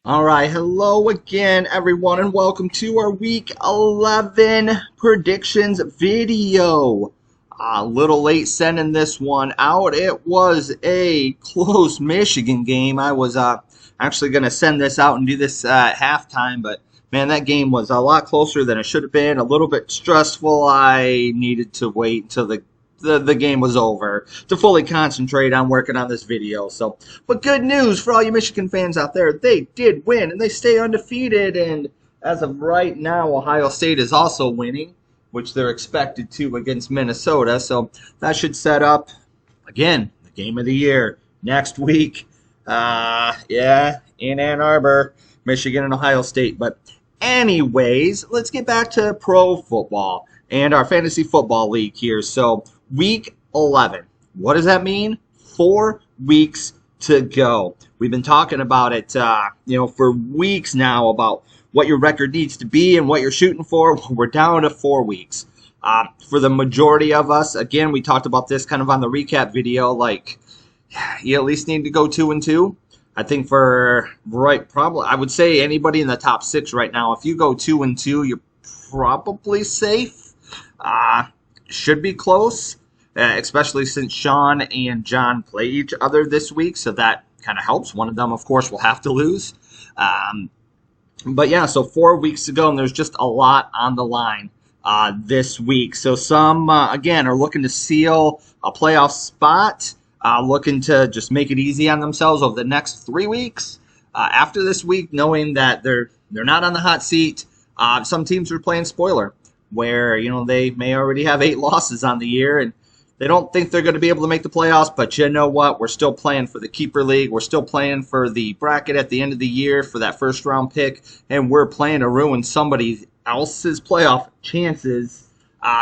All right, hello again, everyone, and welcome to our Week 11 predictions video. A little late sending this one out. It was a close Michigan game. I was actually going to send this out and do this at halftime, but man, that game was a lot closer than it should have been. A little bit stressful. I needed to wait until the game was over to fully concentrate on working on this video. So, but good news for all you Michigan fans out there, they did win and they stay undefeated. And as of right now, Ohio State is also winning, which they're expected to against Minnesota. So that should set up again the game of the year next week. Yeah, in Ann Arbor, Michigan and Ohio State. But anyways, let's get back to pro football and our fantasy football league here. So week 11. What does that mean? 4 weeks to go. We've been talking about it, for weeks now about what your record needs to be and what you're shooting for. We're down to 4 weeks. For the majority of us, again, we talked about this kind of on the recap video. Like, you at least need to go 2-2. I think probably I would say anybody in the top 6 right now. If you go 2-2, you're probably safe. Should be close, especially since Sean and John play each other this week, so that kind of helps. One of them, of course, will have to lose. But yeah, so 4 weeks to go, and there's just a lot on the line this week. So some, again, are looking to seal a playoff spot, looking to just make it easy on themselves over the next 3 weeks. After this week, knowing that they're not on the hot seat, some teams are playing spoiler, where they may already have 8 losses on the year and they don't think they're going to be able to make the playoffs, but you know what? We're still playing for the keeper league. We're still playing for the bracket at the end of the year for that first round pick, and we're playing to ruin somebody else's playoff chances,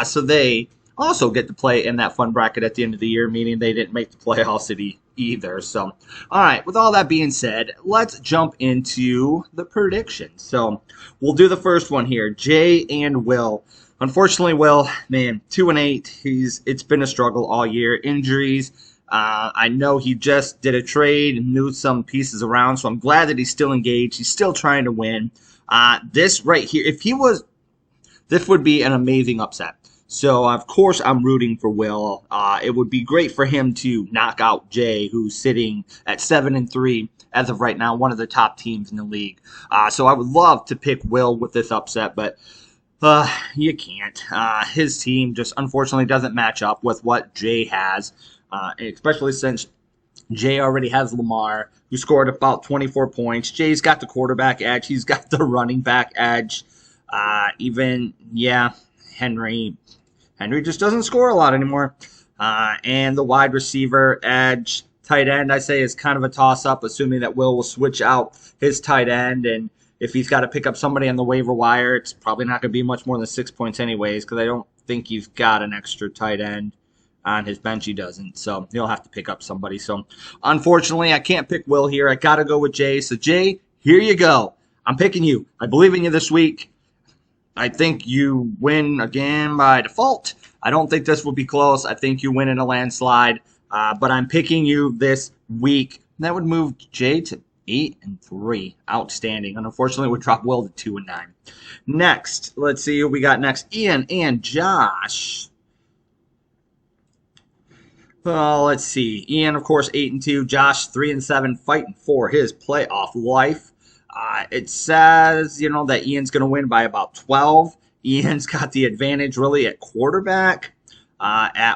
so they also get to play in that fun bracket at the end of the year, meaning they didn't make the playoffs either. So, all right, with all that being said, let's jump into the predictions. So we'll do the first one here, Jay and Will. Unfortunately, Will, man, 2-8. It's been a struggle all year. Injuries. I know he just did a trade and moved some pieces around, so I'm glad that he's still engaged. He's still trying to win. This right here, this would be an amazing upset. So, of course, I'm rooting for Will. It would be great for him to knock out Jay, who's sitting at 7-3 as of right now, one of the top teams in the league. So I would love to pick Will with this upset, but you can't. His team just unfortunately doesn't match up with what Jay has, especially since Jay already has Lamar, who scored about 24 points. Jay's got the quarterback edge. He's got the running back edge. Henry just doesn't score a lot anymore. And the wide receiver edge, tight end, I say, is kind of a toss-up, assuming that Will switch out his tight end. And if he's got to pick up somebody on the waiver wire, it's probably not going to be much more than 6 points anyways, because I don't think he's got an extra tight end on his bench. He doesn't, so he'll have to pick up somebody. So, unfortunately, I can't pick Will here. I got to go with Jay. So, Jay, here you go. I'm picking you. I believe in you this week. I think you win again by default. I don't think this will be close. I think you win in a landslide. But I'm picking you this week. That would move Jay to 8-3. Outstanding. And unfortunately, would drop Will to 2-9. Next, let's see who we got next. Ian and Josh. Well, let's see. Ian, of course, 8-2. Josh, 3-7, fighting for his playoff life. It says, that Ian's going to win by about 12. Ian's got the advantage really at quarterback, at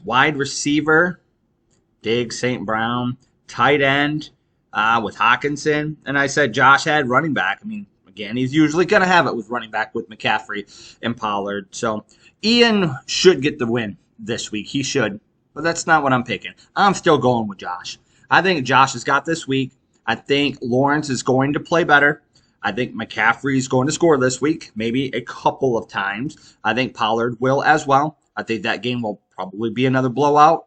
wide receiver, Diggs, St. Brown, tight end with Hawkinson. And I said Josh had running back. I mean, again, he's usually going to have it with running back with McCaffrey and Pollard. So Ian should get the win this week. He should. But that's not what I'm picking. I'm still going with Josh. I think Josh has got this week. I think Lawrence is going to play better. I think McCaffrey is going to score this week, maybe a couple of times. I think Pollard will as well. I think that game will probably be another blowout,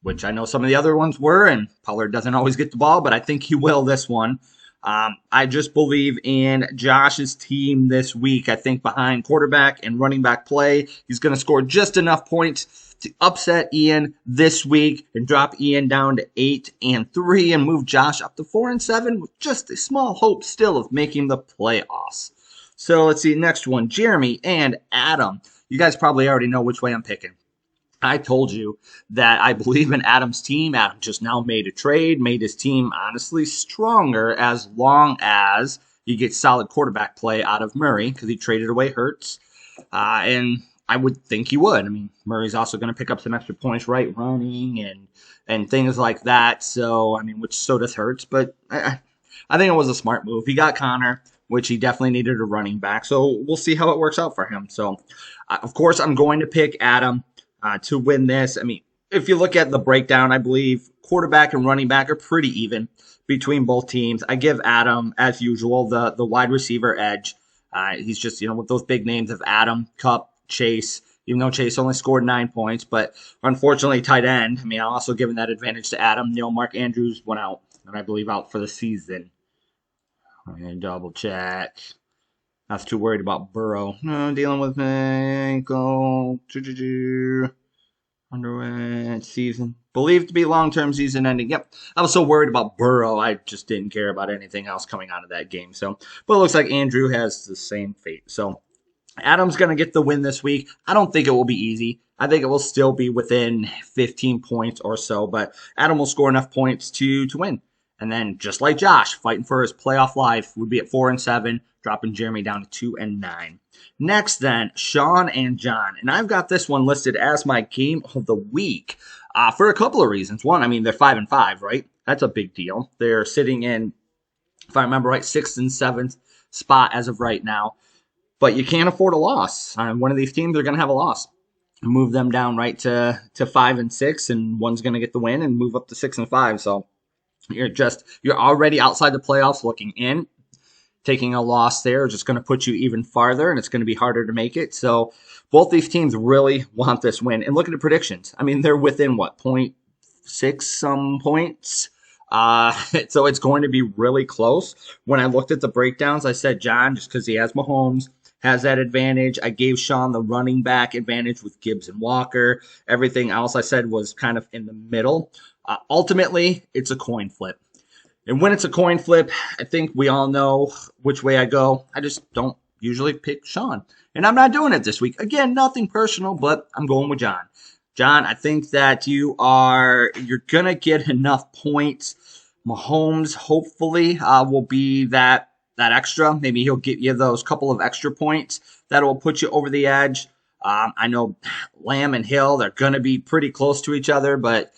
which I know some of the other ones were, and Pollard doesn't always get the ball, but I think he will this one. I just believe in Josh's team this week. I think behind quarterback and running back play, he's going to score just enough points to upset Ian this week and drop Ian down to 8-3 and move Josh up to 4-7 with just a small hope still of making the playoffs. So let's see, next one, Jeremy and Adam. You guys probably already know which way I'm picking. I told you that I believe in Adam's team. Adam just now made a trade, made his team honestly stronger as long as he gets solid quarterback play out of Murray because he traded away Hurts. And I would think he would. I mean, Murray's also going to pick up some extra points, right? Running and things like that. So, I mean, which so does Hurts. But I think it was a smart move. He got Connor, which he definitely needed a running back. So we'll see how it works out for him. So, of course, I'm going to pick Adam to win this. I mean, if you look at the breakdown, I believe quarterback and running back are pretty even between both teams. I give Adam, as usual, the wide receiver edge. He's just, with those big names of Adam, Kupp, Chase, even though Chase only scored 9 points. But unfortunately, tight end, I mean, I'll also give that advantage to Adam. Mark Andrews went out, and I believe out for the season. I'm going to double check. Not too worried about Burrow. No, dealing with ankle. Underwent season. Believed to be long-term season ending. Yep. I was so worried about Burrow, I just didn't care about anything else coming out of that game. So, but it looks like Andrew has the same fate. So, Adam's going to get the win this week. I don't think it will be easy. I think it will still be within 15 points or so, but Adam will score enough points to win. And then, just like Josh, fighting for his playoff life, would be at 4-7, dropping Jeremy down to 2-9. Next, then, Sean and John. And I've got this one listed as my game of the week for a couple of reasons. One, I mean, they're 5-5, right? That's a big deal. They're sitting in, if I remember right, 6th and 7th spot as of right now. But you can't afford a loss. One of these teams are going to have a loss. Move them down right to 5-6, and one's going to get the win and move up to 6-5. So you're already outside the playoffs looking in. Taking a loss there is just going to put you even farther, and it's going to be harder to make it. So both these teams really want this win. And look at the predictions. I mean, they're within, 0.6 some points? So it's going to be really close. When I looked at the breakdowns, I said John, just because he has Mahomes, has that advantage. I gave Sean the running back advantage with Gibbs and Walker. Everything else I said was kind of in the middle. Ultimately, it's a coin flip. And when it's a coin flip, I think we all know which way I go. I just don't usually pick Sean. And I'm not doing it this week. Again, nothing personal, but I'm going with John. John, I think that you're going to get enough points. Mahomes, hopefully, will be that extra. Maybe he'll get you those couple of extra points that will put you over the edge. I know Lamb and Hill, they're going to be pretty close to each other, but,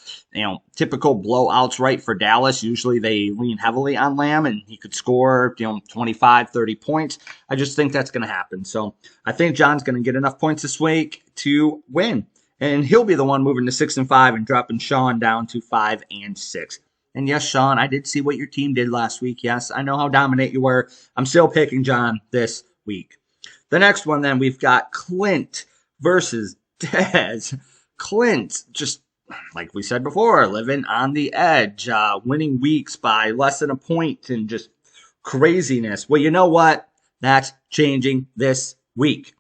typical blowouts, right, for Dallas. Usually they lean heavily on Lamb, and he could score, 25, 30 points. I just think that's going to happen. So I think John's going to get enough points this week to win. And he'll be the one moving to 6-5 and dropping Sean down to 5-6. And yes, Sean, I did see what your team did last week. Yes, I know how dominant you were. I'm still picking John this week. The next one, then, we've got Clint versus Dez. Clint, just like we said before, living on the edge, winning weeks by less than a point and just craziness. Well, you know what? That's changing this week.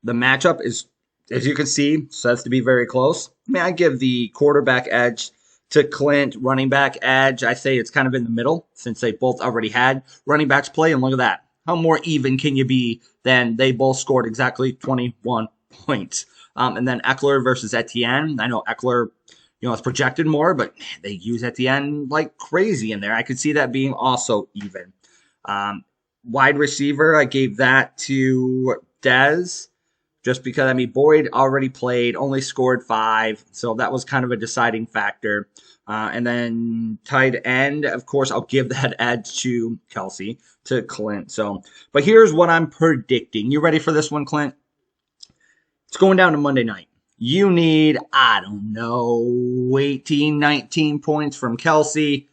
The matchup is, as you can see, says to be very close. I mean, I give the quarterback edge to Clint, running back edge. I say it's kind of in the middle since they both already had running backs play. And look at that. How more even can you be than they both scored exactly 21 points? And then Eckler versus Etienne. I know Eckler, is projected more, but they use Etienne like crazy in there. I could see that being also even. Wide receiver, I gave that to Dez. Just because, Boyd already played, only scored 5, so that was kind of a deciding factor. And then tight end, of course, I'll give that edge to Kelsey, to Clint. But here's what I'm predicting. You ready for this one, Clint? It's going down to Monday night. You need, 18, 19 points from Kelsey.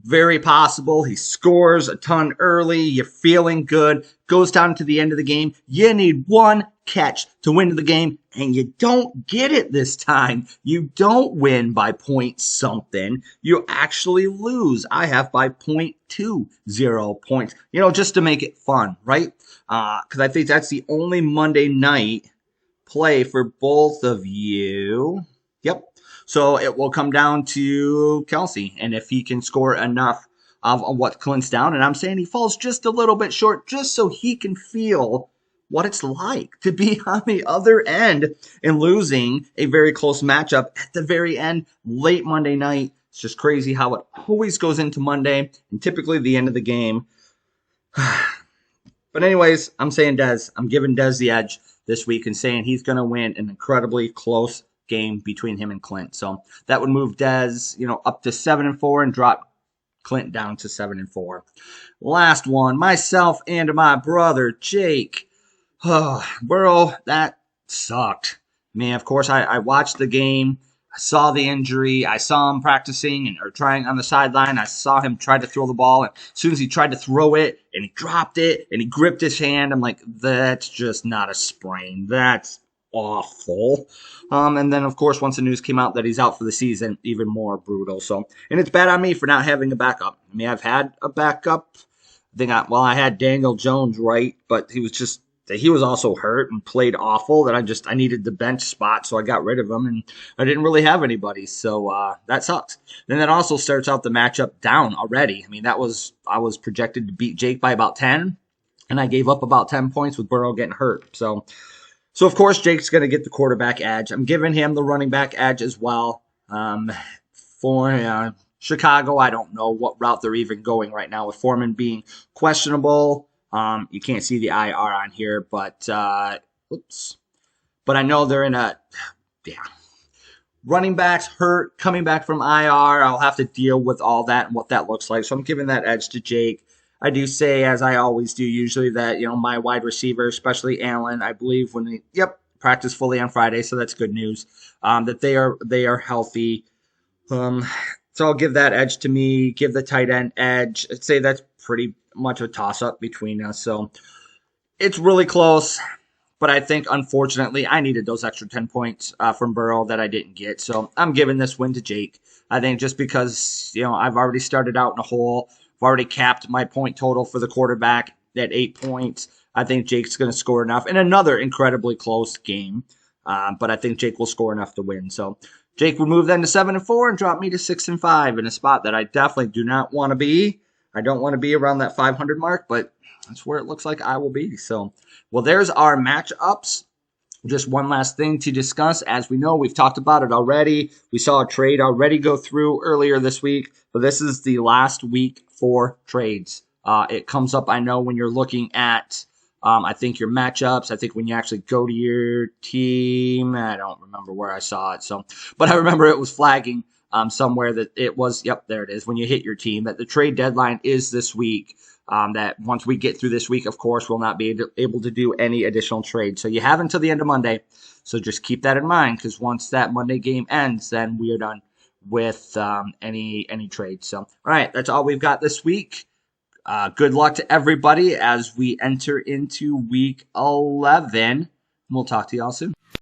Very possible he scores a ton early. You're feeling good. Goes down to the end of the game. You need one catch to win the game, and you don't get it this time. You don't win by point something. You actually lose. I have by 0.20 points. Just to make it fun, right? Because I think that's the only Monday night play for both of you. Yep. So it will come down to Kelsey, and if he can score enough of what Clint's down, and I'm saying he falls just a little bit short, just so he can feel what it's like to be on the other end and losing a very close matchup at the very end, late Monday night. It's just crazy how it always goes into Monday and typically the end of the game. But anyways, I'm saying Dez. I'm giving Dez the edge this week and saying he's going to win an incredibly close game between him and Clint. So that would move Dez, up to 7-4 and drop Clint down to 7-4. Last one, myself and my brother Jake. Oh, bro, that sucked. Man, of course, I watched the game. I saw the injury. I saw him practicing or trying on the sideline. I saw him try to throw the ball. And as soon as he tried to throw it and he dropped it and he gripped his hand, I'm like, that's just not a sprain. That's awful. And then, of course, once the news came out that he's out for the season, even more brutal. So, and it's bad on me for not having a backup. I mean, I've had a backup. I had Daniel Jones, right? But he was also hurt and played awful that I needed the bench spot, so I got rid of him, and I didn't really have anybody, so that sucks. Then that also starts out the matchup down already. I mean, I was projected to beat Jake by about 10, and I gave up about 10 points with Burrow getting hurt. So of course Jake's going to get the quarterback edge. I'm giving him the running back edge as well. For Chicago, I don't know what route they're even going right now with Foreman being questionable. You can't see the IR on here, but But I know they're in running backs hurt, coming back from IR. I'll have to deal with all that and what that looks like. So I'm giving that edge to Jake. I do say, as I always do usually, that, my wide receiver, especially Allen, I believe practice fully on Friday, so that's good news. That they are healthy. So I'll give that edge to me, give the tight end edge. I'd say that's pretty much a toss-up between us. So it's really close, but I think, unfortunately, I needed those extra 10 points from Burrow that I didn't get. So I'm giving this win to Jake. I think just because, I've already started out in a hole. I've already capped my point total for the quarterback at 8 points. I think Jake's going to score enough in another incredibly close game. But I think Jake will score enough to win. So Jake would move then to 7-4 and drop me to 6-5 in a spot that I definitely do not want to be. I don't want to be around that 500 mark, but that's where it looks like I will be. So, well, there's our matchups. Just one last thing to discuss. As we know, we've talked about it already. We saw a trade already go through earlier this week, but this is the last week for trades. It comes up, I know, when you're looking at, I think, your matchups. I think when you actually go to your team, I don't remember where I saw it. But I remember it was flagging somewhere that it was, yep, there it is, when you hit your team, that the trade deadline is this week. That once we get through this week, of course, we'll not be able to do any additional trades. So you have until the end of Monday. So just keep that in mind, because once that Monday game ends, then we are done with any trades. So, all right, that's all we've got this week. Good luck to everybody as we enter into week 11. We'll talk to y'all soon.